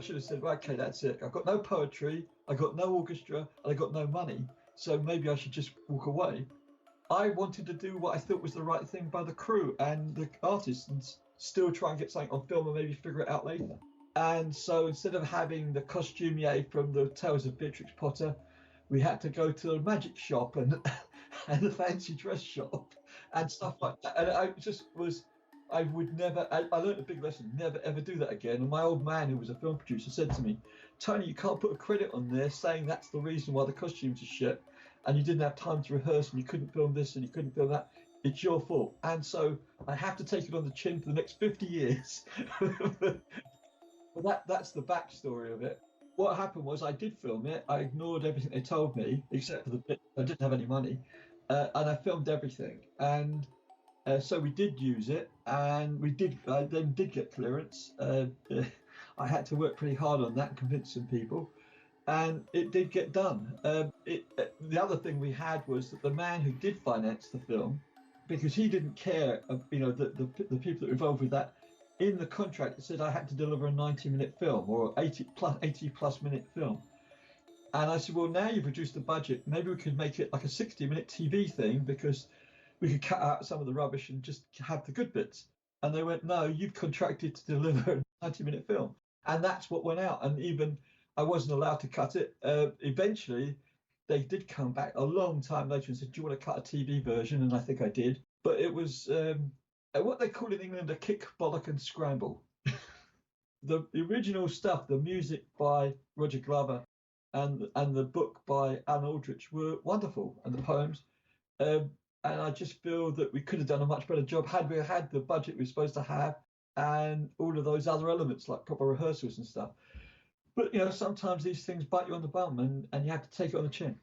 I should have said, well, okay, that's it. I've got no poetry, I got no orchestra, and I got no money. So maybe I should just walk away. I wanted to do what I thought was the right thing by the crew and the artists and still try and get something on film and maybe figure it out later. And so instead of having the costumier from the Tales of Beatrix Potter, we had to go to a magic shop and and a fancy dress shop and stuff like that. And I just was, I would never, I learned a big lesson, never ever do that again. And my old man, who was a film producer, said to me, Tony, you can't put a credit on there saying that's the reason why the costumes are shit and you didn't have time to rehearse and you couldn't film this and you couldn't film that. It's your fault. And so I have to take it on the chin for the next 50 years. Well, that's the backstory of it. What happened was I did film it. I ignored everything they told me, except for the bit I didn't have any money, and I filmed everything. And so we did use it, and we did. I then did get clearance. I had to work pretty hard on that and convince some people, and it did get done. The other thing we had was that the man who did finance the film, because he didn't care, the people that were involved with that. In the contract, it said I had to deliver a 90-minute film or 80-plus minute film. And I said, well, now you've reduced the budget. Maybe we could make it like a 60-minute TV thing because we could cut out some of the rubbish and just have the good bits. And they went, no, you've contracted to deliver a 90-minute film. And that's what went out. And even I wasn't allowed to cut it. Eventually, they did come back a long time later and said, do you want to cut a TV version? And I think I did. But it was what they call in England a kick, bollock and scramble. The original stuff, the music by Roger Glover and the book by Alan Aldrich were wonderful, and the poems. And I just feel that we could have done a much better job had we had the budget we were supposed to have and all of those other elements like proper rehearsals and stuff. But, sometimes these things bite you on the bum and you have to take it on the chin.